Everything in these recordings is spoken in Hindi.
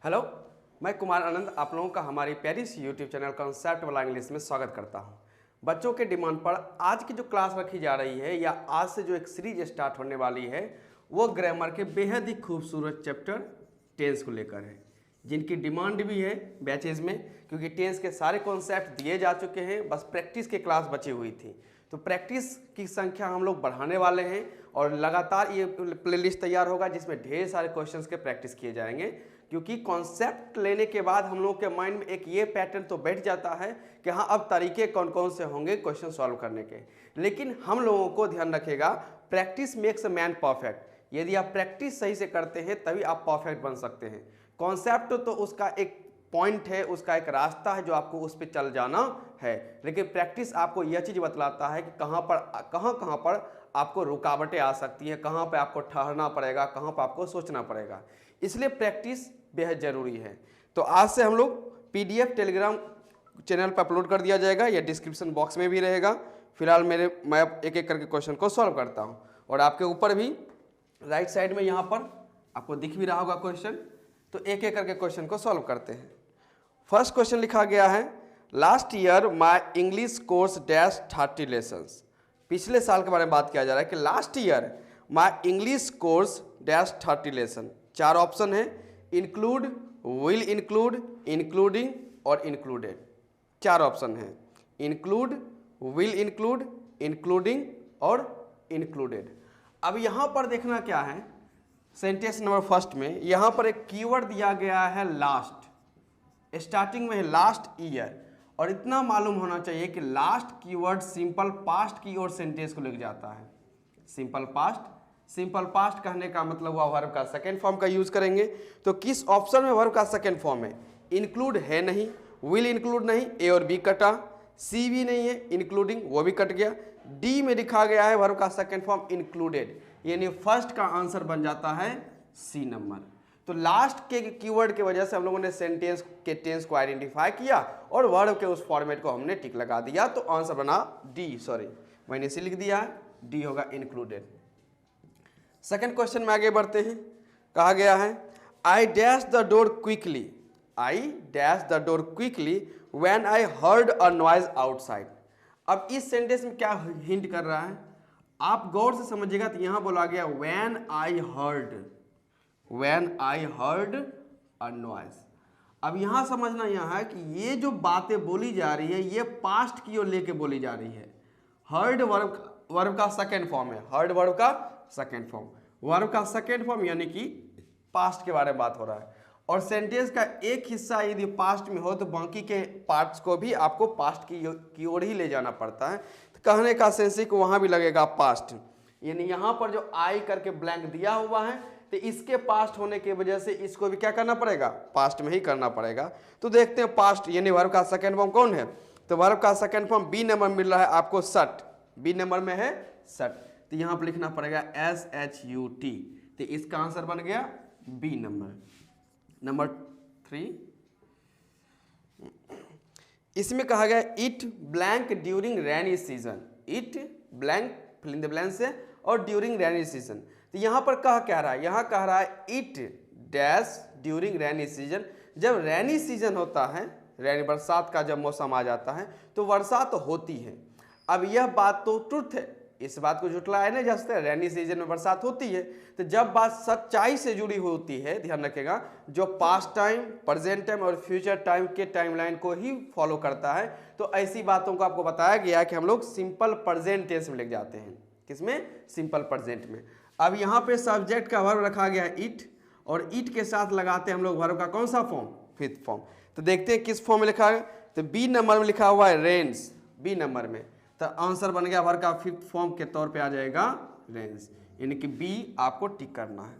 हेलो, मैं कुमार आनंद आप लोगों का हमारी प्यारी सी यूट्यूब चैनल कॉन्सेप्ट वाला इंग्लिश में स्वागत करता हूं। बच्चों के डिमांड पर आज की जो क्लास रखी जा रही है या आज से जो एक सीरीज स्टार्ट होने वाली है वो ग्रामर के बेहद ही खूबसूरत चैप्टर टेंस को लेकर है, जिनकी डिमांड भी है बैचेज में, क्योंकि टेंस के सारे कॉन्सेप्ट दिए जा चुके हैं, बस प्रैक्टिस की क्लास बची हुई थी। तो प्रैक्टिस की संख्या हम लोग बढ़ाने वाले हैं और लगातार ये प्लेलिस्ट तैयार होगा जिसमें ढेर सारे क्वेश्चंस के प्रैक्टिस किए जाएंगे, क्योंकि कॉन्सेप्ट लेने के बाद हम लोग के माइंड में एक ये पैटर्न तो बैठ जाता है कि हाँ अब तरीके कौन कौन से होंगे क्वेश्चन सॉल्व करने के। लेकिन हम लोगों को ध्यान रखेगा, practice makes a man perfect. यदि आप प्रैक्टिस सही से करते हैं तभी आप परफेक्ट बन सकते हैं। कॉन्सेप्ट तो उसका एक पॉइंट है, उसका एक रास्ता है जो आपको उस पर चल जाना है, लेकिन प्रैक्टिस आपको यह चीज़ बतलाता है कि कहाँ पर आपको रुकावटें आ सकती हैं, कहाँ पे आपको ठहरना पड़ेगा, कहाँ पर आपको सोचना पड़ेगा। इसलिए प्रैक्टिस बेहद ज़रूरी है। तो आज से हम लोग PDF टेलीग्राम चैनल पर अपलोड कर दिया जाएगा या डिस्क्रिप्शन बॉक्स में भी रहेगा। फिलहाल मैं एक एक करके क्वेश्चन को सॉल्व करता हूँ और आपके ऊपर भी राइट साइड में यहाँ पर आपको दिख भी रहा होगा क्वेश्चन, तो एक एक करके क्वेश्चन को सॉल्व करते हैं। फर्स्ट क्वेश्चन लिखा गया है, last year my English course dash 30 lessons. पिछले साल के बारे में बात किया जा रहा है कि last year my English course dash 30 lesson. 4 option है, इंक्लूड, विल इंक्लूड, इंक्लूडिंग और इंक्लूडेड। 4 ऑप्शन है, इंक्लूड, विल इंक्लूड, इंक्लूडिंग और इंक्लूडेड। अब यहाँ पर देखना क्या है, सेंटेंस नंबर फर्स्ट में यहाँ पर एक कीवर्ड दिया गया है लास्ट, स्टार्टिंग में है लास्ट ईयर, और इतना मालूम होना चाहिए कि लास्ट कीवर्ड सिंपल पास्ट की ओर सेंटेंस को लेके जाता है। सिंपल पास्ट कहने का मतलब हुआ वर्ब का सेकेंड फॉर्म का यूज करेंगे। तो किस ऑप्शन में वर्ब का सेकेंड फॉर्म है? इंक्लूड है नहीं, विल इंक्लूड नहीं, ए और बी कटा, सी भी नहीं है, इंक्लूडिंग वो भी कट गया, डी में लिखा गया है वर्ब का सेकेंड फॉर्म इंक्लूडेड, यानी फर्स्ट का आंसर बन जाता है सी नंबर। तो लास्ट के कीवर्ड की वजह से हम लोगों ने सेंटेंस के टेंस को आइडेंटिफाई किया और वर्ब के उस फॉर्मेट को हमने टिक लगा दिया, तो आंसर बना डी। सॉरी, मैंने इसे लिख दिया है, डी होगा इंक्लूडेड। सेकंड क्वेश्चन में आगे बढ़ते हैं। कहा गया है, I dash the door quickly, I dash the door quickly when I heard a noise outside. अब इस सेंटेंस में क्या हिंट कर रहा है, आप गौर से समझिएगा। तो यहां बोला गया when I heard a noise. अब यहां समझना यह है कि ये जो बातें बोली जा रही है ये पास्ट की ओर लेके बोली जा रही है। हर्ड वर्ब का सेकेंड फॉर्म है, हर्ड वर्ब का सेकेंड फॉर्म, वर्ब का सेकेंड फॉर्म यानी कि पास्ट के बारे में बात हो रहा है। और सेंटेंस का एक हिस्सा यदि पास्ट में हो तो बाकी के पार्ट्स को भी आपको पास्ट की ओर ही ले जाना पड़ता है। तो कहने का सेंस को वहां भी लगेगा पास्ट, यानी यहां पर जो आई करके ब्लैंक दिया हुआ है तो इसके पास्ट होने की वजह से इसको भी क्या करना पड़ेगा, पास्ट में ही करना पड़ेगा। तो देखते हैं पास्ट यानी वर्ब का सेकेंड फॉर्म कौन है। तो वर्ब का सेकेंड फॉर्म बी नंबर मिल रहा है आपको, सट, बी नंबर में है सट। तो यहां पर लिखना पड़ेगा SHUT, तो इसका आंसर बन गया बी नंबर। नंबर 3, इसमें कहा गया it blank during rainy season, it blank fill in the blank से और ड्यूरिंग रेनी सीजन। तो यहां पर कह रहा है, यहां कह रहा है it dash during rainy season. जब रेनी सीजन होता है, रेनी बरसात का जब मौसम आ जाता है तो वर्षा तो होती है। अब यह बात तो ट्रुथ है, इस बात को झुटलाया नहीं जा सकता, रेनी सीजन में बरसात होती है। तो जब बात सच्चाई से जुड़ी होती है, ध्यान रखिएगा, जो पास्ट टाइम, प्रेजेंट टाइम और फ्यूचर टाइम के टाइमलाइन को ही फॉलो करता है, तो ऐसी बातों को आपको बताया गया कि हम लोग सिंपल प्रेजेंट टेंस में लेके जाते हैं। किसमें? सिंपल प्रेजेंट में। अब यहाँ पे सब्जेक्ट का वर्ब रखा गया है इट, और इट के साथ लगाते हैं हम लोग वर्ब का कौन सा फॉर्म, फिफ्थ फॉर्म। तो देखते हैं किस फॉर्म में लिखा है। तो बी नंबर में लिखा हुआ है रेन्स, बी नंबर में। तो आंसर बन गया वर्ब का फिफ्थ फॉर्म के तौर पे आ जाएगा रेंज, यानी कि बी आपको टिक करना है।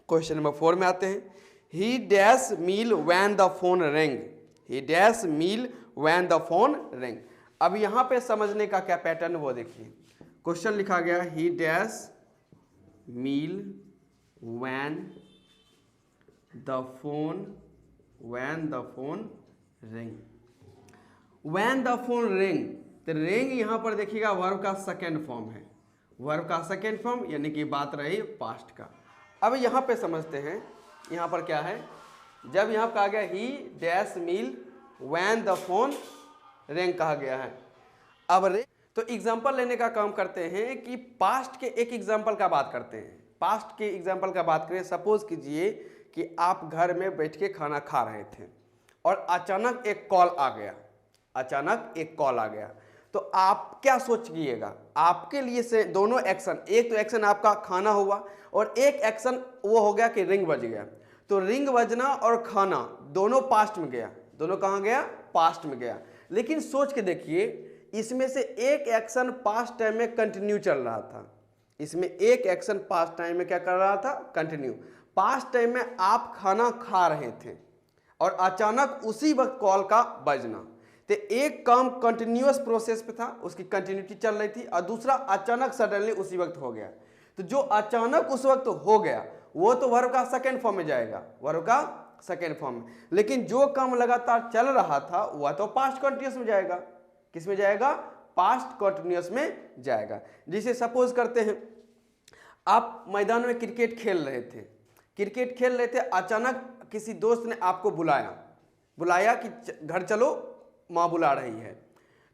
क्वेश्चन नंबर 4 में आते हैं, he dash meal when the phone ring, he dash meal when the phone ring. अब यहाँ पे समझने का क्या पैटर्न वो देखिए। क्वेश्चन लिखा गया he dash meal when the phone ring, when the phone ring. तो रिंग यहाँ पर देखिएगा वर्ब का सेकेंड फॉर्म है, वर्ब का सेकेंड फॉर्म यानी कि बात रही पास्ट का। अब यहाँ पे समझते हैं, यहाँ पर क्या है, जब यहाँ कहा गया he dash meal when the phone ring कहा गया है। अब तो एग्जाम्पल लेने का काम करते हैं कि पास्ट के एक एग्जाम्पल का बात करते हैं। पास्ट के एग्जाम्पल का बात करें, सपोज कीजिए कि आप घर में बैठ के खाना खा रहे थे और अचानक एक कॉल आ गया, अचानक एक कॉल आ गया, तो आप क्या सोचिएगा? आपके लिए से दोनों एक्शन, एक तो एक्शन आपका खाना हुआ और एक एक्शन वो हो गया कि रिंग बज गया। तो रिंग बजना और खाना दोनों पास्ट में गया, दोनों कहाँ गया? पास्ट में गया। लेकिन सोच के देखिए, इसमें से एक एक्शन पास्ट टाइम में कंटिन्यू चल रहा था, इसमें एक एक्शन पास्ट टाइम में क्या कर रहा था? कंटिन्यू। पास्ट टाइम में आप खाना खा रहे थे और अचानक उसी वक्त कॉल का बजना, तो एक काम कंटिन्यूअस प्रोसेस पे था, उसकी कंटिन्यूटी चल रही थी, और दूसरा अचानक सडनली उसी वक्त हो गया। तो जो अचानक उस वक्त हो गया वो तो वर्ब का सेकेंड फॉर्म में जाएगा, वर्ब का सेकेंड फॉर्म में। लेकिन जो काम लगातार चल रहा था वह तो पास्ट कंटिन्यूअस में जाएगा। किस में जाएगा? पास्ट कंटिन्यूअस में जाएगा। जिसे सपोज करते हैं आप मैदान में क्रिकेट खेल रहे थे, क्रिकेट खेल रहे थे, अचानक किसी दोस्त ने आपको बुलाया कि घर चलो, माँ बुला रही है।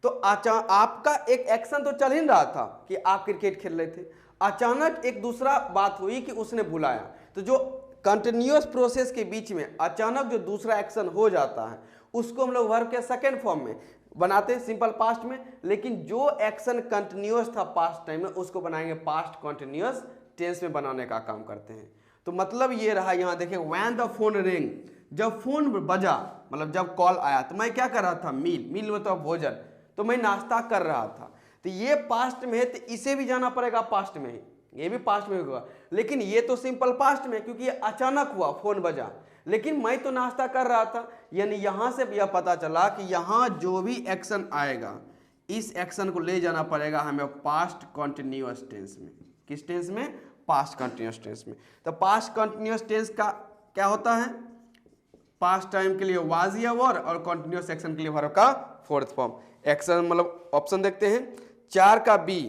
तो आपका एक एक्शन तो चल ही रहा था कि आप क्रिकेट खेल रहे थे, अचानक एक दूसरा बात हुई कि उसने बुलाया। तो जो कंटिन्यूअस प्रोसेस के बीच में अचानक जो दूसरा एक्शन हो जाता है उसको हम लोग वर्ब के सेकेंड फॉर्म में बनाते हैं, सिंपल पास्ट में। लेकिन जो एक्शन कंटिन्यूअस था पास्ट टाइम में उसको बनाएंगे पास्ट कंटिन्यूअस टेंस में बनाने का काम करते हैं। तो मतलब ये रहा, यहाँ देखिए व्हेन द फोन रिंग, जब फोन बजा मतलब जब कॉल आया तो मैं क्या कर रहा था? मील मतलब भोजन, तो मैं नाश्ता कर रहा था। तो ये पास्ट में है, तो इसे भी जाना पड़ेगा पास्ट में ही, ये भी पास्ट में होगा। लेकिन ये तो सिंपल पास्ट में, क्योंकि ये अचानक हुआ, फोन बजा, लेकिन मैं तो नाश्ता कर रहा था। यानी यहां से यह पता चला कि यहां जो भी एक्शन आएगा इस एक्शन को ले जाना पड़ेगा हमें पास्ट कंटिन्यूअस टेंस में। किस टेंस में? पास्ट कंटिन्यूअस टेंस में। तो पास्ट कंटिन्यूअस टेंस का क्या होता है? पास्ट टाइम के लिए वाज या वर, और कंटिन्यूअस एक्शन के लिए वर्ब का फोर्थ फॉर्म। एक्शन मतलब ऑप्शन देखते हैं, 4 का बी,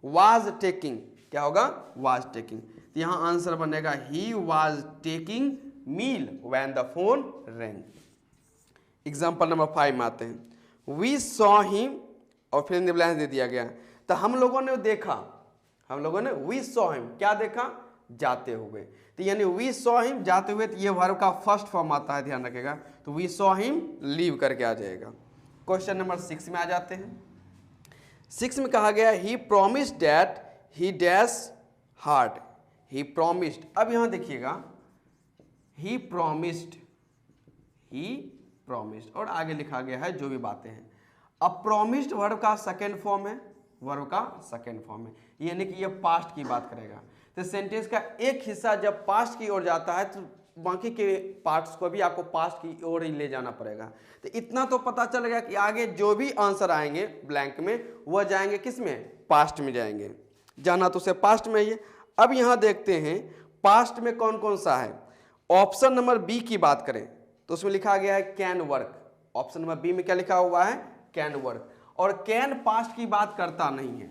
वाज टेकिंग, क्या होगा? Was taking. तो यहां आंसर बनेगा he was taking meal when the phone ring. Example number 5 में आते हैं, वी सॉ हिम, और फिर इन द ब्लैंक्स दे दिया गया। तो हम लोगों ने देखा, हम लोगों ने वी सॉ हिम क्या देखा? जाते हुए। तो यानी वी सॉ हिम जाते हुए, तो ये वर्ब का फर्स्ट फॉर्म आता है, ध्यान रखिएगा। तो वी सॉ हिम लीव करके आ जाएगा। क्वेश्चन नंबर 6 में आ जाते हैं। 6 में कहा गया he promised that he dash hard, he promised. अब यहां देखिएगा, ही प्रॉमिस्ड और आगे लिखा गया है जो भी बातें हैं। अब प्रॉमिस्ड वर्ब का सेकेंड फॉर्म है, वर्ब का सेकेंड फॉर्म है, यानी कि ये पास्ट की बात करेगा। तो सेंटेंस का एक हिस्सा जब पास्ट की ओर जाता है तो बाकी के पार्ट्स को भी आपको पास्ट की ओर ही ले जाना पड़ेगा। तो इतना तो पता चल गया कि आगे जो भी आंसर आएंगे ब्लैंक में वह जाएंगे किस में? पास्ट में जाएंगे। जाना तो उसे पास्ट में ही है। अब यहाँ देखते हैं पास्ट में कौन कौन सा है। ऑप्शन नंबर बी की बात करें तो उसमें लिखा गया है can work. Option number B में क्या लिखा हुआ है? Can work. और कैन पास्ट की बात करता नहीं है,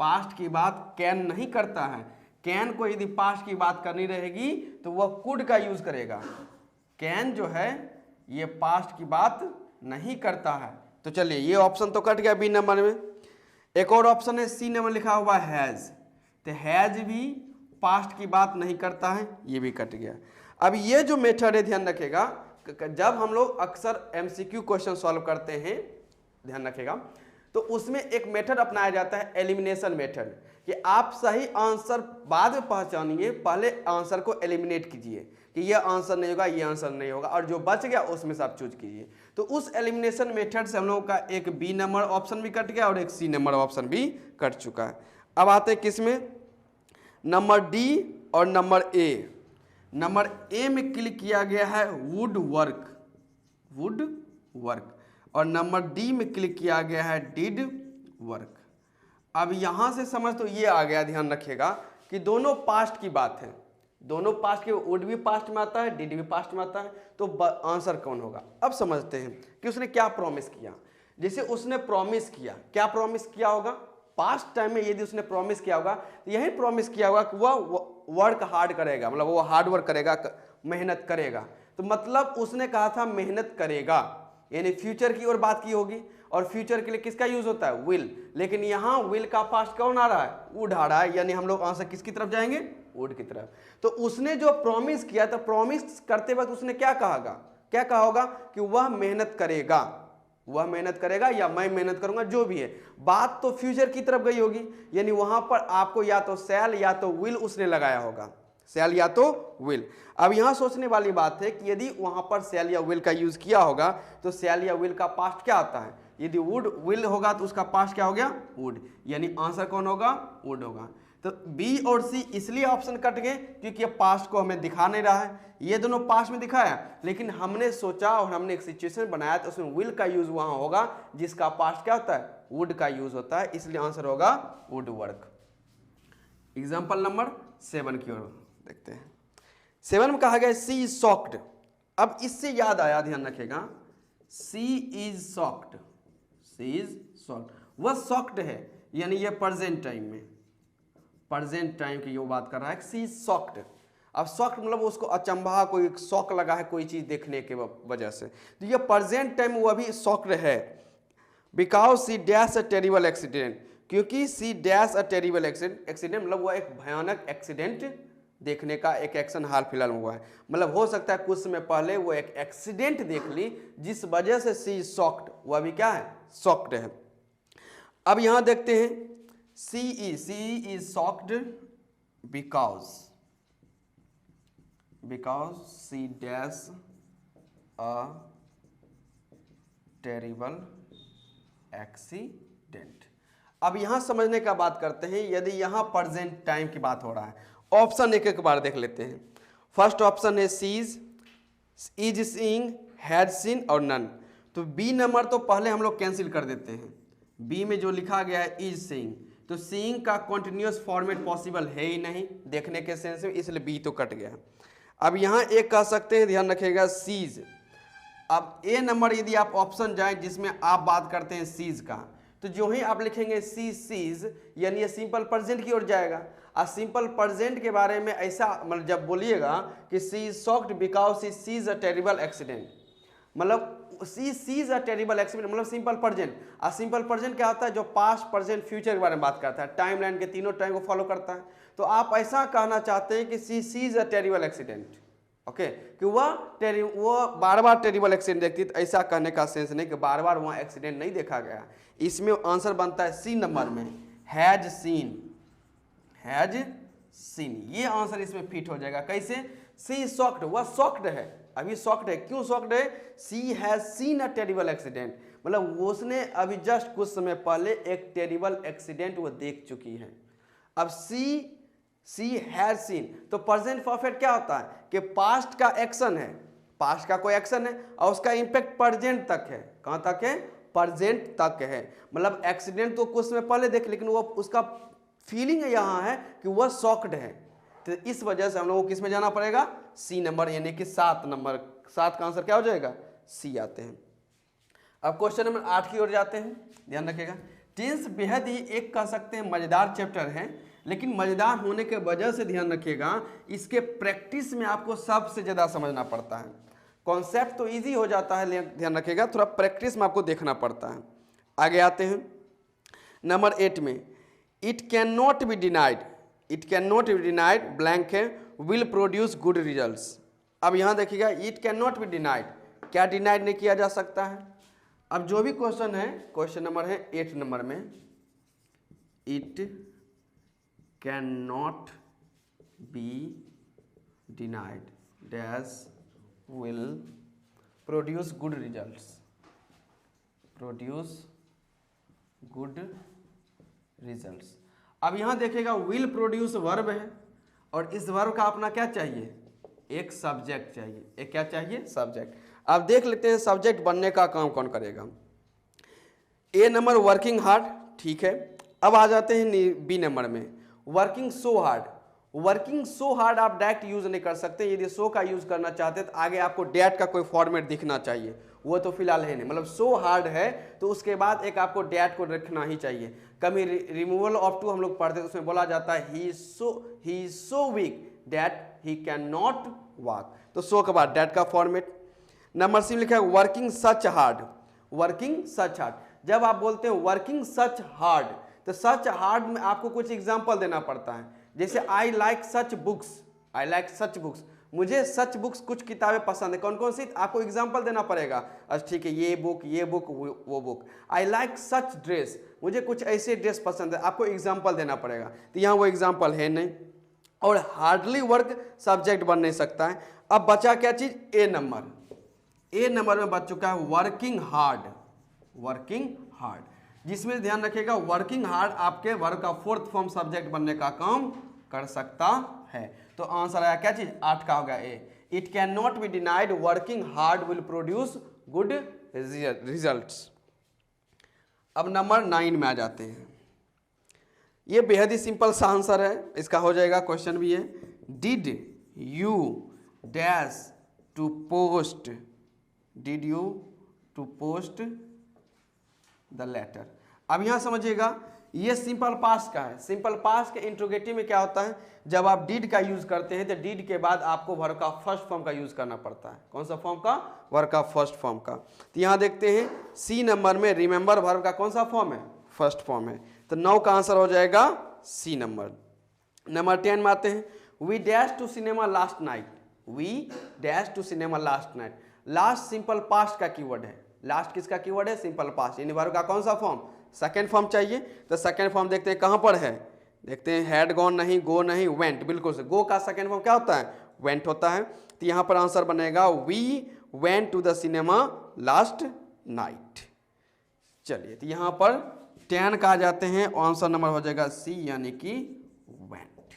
पास्ट की बात कैन नहीं करता है। कैन को यदि पास्ट की बात करनी रहेगी तो वह कुड का यूज करेगा। कैन जो है ये पास्ट की बात नहीं करता है। तो चलिए ये ऑप्शन तो कट गया बी नंबर में। एक और ऑप्शन है सी नंबर लिखा हुआ हैज, तो हैज भी पास्ट की बात नहीं करता है, ये भी कट गया। अब ये जो मेथड है ध्यान रखेगा, जब हम लोग अक्सर एमसीक्यू क्वेश्चन सॉल्व करते हैं ध्यान रखेगा तो उसमें एक मेथड अपनाया जाता है एलिमिनेशन मेथड, कि आप सही आंसर बाद में पहचानिए, पहले आंसर को एलिमिनेट कीजिए कि यह आंसर नहीं होगा, यह आंसर नहीं होगा, और जो बच गया उसमें से आप चूज कीजिए। तो उस एलिमिनेशन मेथड से हम लोगों का एक बी नंबर ऑप्शन भी कट गया और एक सी नंबर ऑप्शन भी कट चुका है। अब आते हैं किसमें? नंबर डी और नंबर ए। नंबर ए में क्लिक किया गया है वुड वर्क, और नंबर डी में क्लिक किया गया है डिड वर्क। अब यहां से समझ तो ये आ गया, ध्यान रखिएगा कि दोनों पास्ट की बात है, दोनों पास्ट के, वुड भी पास्ट में आता है, डिड भी पास्ट में आता है, तो आंसर कौन होगा? अब समझते हैं कि उसने क्या प्रॉमिस किया। जैसे उसने प्रॉमिस किया, क्या प्रॉमिस किया होगा? पास्ट टाइम में यदि उसने प्रॉमिस किया होगा तो यही प्रॉमिस किया होगा कि वह वर्क हार्ड करेगा, मतलब वो हार्ड वर्क करेगा, मेहनत करेगा। तो मतलब उसने कहा था मेहनत करेगा, यानी फ्यूचर की ओर बात की होगी, और फ्यूचर के लिए किसका यूज होता है, विल। लेकिन यहाँ विल का पास्ट कौन आ रहा है, वुड आ रहा है, यानी हम लोग आंसर किसकी तरफ जाएंगे, वुड की तरफ। तो उसने जो प्रॉमिस किया था, प्रॉमिस करते वक्त उसने क्या कहा होगा कि वह मेहनत करेगा, वह मेहनत करेगा या मैं मेहनत करूंगा, जो भी है, बात तो फ्यूचर की तरफ गई होगी, यानी वहां पर आपको या तो शैल या तो विल उसने लगाया होगा, शैल या तो विल। अब यहां सोचने वाली बात है कि यदि वहां पर शैल या विल का यूज किया होगा तो शैल या विल का पास्ट क्या आता है, यदि वुड विल होगा तो उसका पास्ट क्या हो गया, वुड, यानी आंसर कौन होगा, वुड होगा। तो बी और सी इसलिए ऑप्शन कट गए क्योंकि ये पास्ट को हमें दिखा नहीं रहा है, ये दोनों पास्ट में दिखाया, लेकिन हमने सोचा और हमने एक सिचुएशन बनाया तो उसमें विल का यूज वहां होगा जिसका पास्ट क्या होता है, वुड का यूज होता है, इसलिए आंसर होगा वुड वर्क। एग्जाम्पल नंबर 7 की ओर देखते हैं। 7 में कहा गया सी इज शॉक्ड। अब इससे याद आया, ध्यान रखिएगा, she is shocked, she is shocked, वह शॉक्ड है, यानी ये प्रेजेंट टाइम में, प्रेजेंट टाइम की वो बात कर रहा है, सी इज शॉक्ड। अब शॉक्ड मतलब उसको अचंभा, कोई शौक लगा है कोई चीज देखने के वजह से, तो ये प्रेजेंट टाइम वो अभी शॉक्ड है। Because she dash a terrible accident, क्योंकि she dash a terrible accident मतलब वह एक भयानक एक्सीडेंट देखने का एक एक्शन हाल फिलहाल में हुआ है, मतलब हो सकता है कुछ समय पहले वो एक एक्सीडेंट देख ली जिस वजह से सी इज शॉक्ड, वह भी क्या है, शॉक्ड है। अब यहां देखते हैं she is shocked because she dash a terrible accident. अब यहां समझने का बात करते हैं, यदि यहां प्रेजेंट टाइम की बात हो रहा है, ऑप्शन एक एक बार देख लेते हैं। फर्स्ट ऑप्शन है sees, is seeing, had seen और नन। तो बी नंबर तो पहले हम लोग कैंसिल कर देते हैं, बी में जो लिखा गया है इज सीइंग, तो सीइंग का कॉन्टिन्यूस फॉर्मेट पॉसिबल है ही नहीं देखने के सेंस में, इसलिए बी तो कट गया। अब यहाँ एक कह सकते हैं, ध्यान रखिएगा, सीज। अब ए नंबर यदि आप ऑप्शन जाए जिसमें आप बात करते हैं सीज का, तो जो ही आप लिखेंगे सीज, यानी ये सिंपल प्रेजेंट की ओर जाएगा। और सिंपल प्रेजेंट के बारे में ऐसा मतलब जब बोलिएगा कि she is shocked because she sees a terrible accident, मतलब she sees a terrible accident मतलब सिंपल प्रेजेंट। और सिंपल प्रेजेंट क्या होता है, जो पास्ट प्रेजेंट फ्यूचर के बारे में बात करता है, टाइम लाइन के तीनों टाइम को फॉलो करता है। तो आप ऐसा कहना चाहते हैं कि she sees a terrible accident, okay, कि वह बार बार टेरिबल एक्सीडेंट देखती है। तो ऐसा कहने का सेंस नहीं कि बार बार वहाँ एक्सीडेंट नहीं देखा गया, इसमें आंसर बनता है सी नंबर में, हैज सीन, ये आंसर इसमें फिट हो जाएगा। कैसे, सी शॉक्ड, वह शॉक्ड है, अभी शॉक्ड है, क्यों शॉक्ड है, she has seen a terrible accident, मतलब उसने अभी जस्ट कुछ समय पहले एक टेरिबल एक्सीडेंट वो देख चुकी है। अब सी हैज सीन, तो प्रेजेंट परफेक्ट क्या होता है कि पास्ट का एक्शन है, पास्ट का कोई एक्शन है और उसका इंपैक्ट प्रेजेंट तक है, कहां तक है, प्रेजेंट तक है। मतलब एक्सीडेंट तो कुछ समय पहले देख, लेकिन वो उसका फीलिंग यहाँ है कि वह शॉक्ड है। तो इस वजह से हम लोगों को किस में जाना पड़ेगा, सी नंबर, यानी कि 7 नंबर, 7 का आंसर क्या हो जाएगा, सी आते हैं। अब क्वेश्चन नंबर 8 की ओर जाते हैं, ध्यान रखिएगा। टेंस बेहद ही एक कह सकते हैं मजेदार चैप्टर है, लेकिन मजेदार होने के वजह से ध्यान रखिएगा इसके प्रैक्टिस में आपको सबसे ज्यादा समझना पड़ता है। कॉन्सेप्ट तो इजी हो जाता है, लेकिन ध्यान रखिएगा थोड़ा प्रैक्टिस में आपको देखना पड़ता है। आगे आते हैं नंबर 8 में, it can not be denied, blank है, विल प्रोड्यूस गुड रिजल्ट्स। अब यहाँ देखिएगा it can not be denied, क्या डिनाइड नहीं किया जा सकता है। अब जो भी क्वेश्चन है, क्वेश्चन नंबर है 8 नंबर में, it can not be denied dash will produce good results, अब यहां देखिएगा विल प्रोड्यूस वर्ब है, और इस वर्ब का अपना क्या चाहिए, एक सब्जेक्ट चाहिए, एक क्या चाहिए, सब्जेक्ट। अब देख लेते हैं सब्जेक्ट बनने का काम कौन करेगा। ए नंबर वर्किंग हार्ड, ठीक है। अब आ जाते हैं बी नंबर में, वर्किंग सो हार्ड आप डायरेक्ट यूज नहीं कर सकते, यदि सो का यूज करना चाहते तो आगे आपको डैट का कोई फॉर्मेट दिखना चाहिए, वो तो फिलहाल है नहीं। मतलब सो हार्ड है तो उसके बाद एक आपको डैट को रखना ही चाहिए। कभी रिमूवल ऑफ टू हम लोग पढ़ते तो उसमें बोला जाता है he is so weak that he can not walk. तो सो के बाद डैट का फॉर्मेट। नंबर सी लिखा है वर्किंग सच हार्ड। वर्किंग सच हार्ड, जब आप बोलते हैं वर्किंग सच हार्ड, तो सच हार्ड में आपको कुछ एग्जाम्पल देना पड़ता है। जैसे I like such books, I like such books, मुझे सच बुक्स, कुछ किताबें पसंद है, कौन कौन सी, आपको एग्जाम्पल देना पड़ेगा। अच्छा ठीक है, ये बुक वो book. I like such dress, मुझे कुछ ऐसे ड्रेस पसंद है, आपको एग्जाम्पल देना पड़ेगा। तो यहाँ वो एग्जाम्पल है नहीं, और हार्डली वर्क सब्जेक्ट बन नहीं सकता है। अब बचा क्या चीज, ए नंबर। ए नंबर में बच चुका है वर्किंग हार्ड। वर्किंग हार्ड, जिसमें ध्यान रखिएगा वर्किंग हार्ड आपके वर्ब का फोर्थ फॉर्म सब्जेक्ट बनने का काम कर सकता है। तो आंसर आया क्या चीज, 8 का हो गया ए। It can not be denied working hard will produce good results. अब नंबर 9 में आ जाते हैं। ये बेहद ही सिंपल सा आंसर है, इसका हो जाएगा, क्वेश्चन भी है। Did you dash to post, did you to post the letter. अब यहां समझिएगा, ये सिंपल पास्ट का है। सिंपल पास्ट के इंट्रोगेटिव में क्या होता है, जब आप डिड का यूज करते हैं तो डिड के बाद आपको वर्ब का फर्स्ट फॉर्म का यूज करना पड़ता है। कौन सा फॉर्म का, वर्ब का फर्स्ट फॉर्म का। तो यहां देखते हैं सी नंबर में रिमेंबर वर्ब का कौन सा फॉर्म है, फर्स्ट फॉर्म है। तो 9 का आंसर हो जाएगा सी नंबर। नंबर 10 में आते हैं। We dash to cinema last night, we dash to cinema last night. Last simple past का कीवर्ड है। लास्ट किसका कीवर्ड है, सिंपल पास्ट, यानी वर्ब का कौन सा फॉर्म, सेकेंड फॉर्म चाहिए। तो सेकेंड फॉर्म देखते हैं कहां पर है, देखते हैं हैड गॉन नहीं, गो नहीं, वेंट, बिल्कुल से। गो का सेकेंड फॉर्म क्या होता है, वेंट होता है। तो यहां पर आंसर बनेगा we went to the cinema last night. चलिए, तो यहां पर 10 का आ जाते हैं, आंसर नंबर हो जाएगा सी, यानी कि वेंट।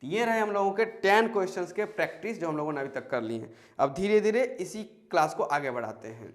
तो ये रहे हम लोगों के 10 क्वेश्चंस के प्रैक्टिस जो हम लोगों ने अभी तक कर ली हैं। अब धीरे धीरे इसी क्लास को आगे बढ़ाते हैं।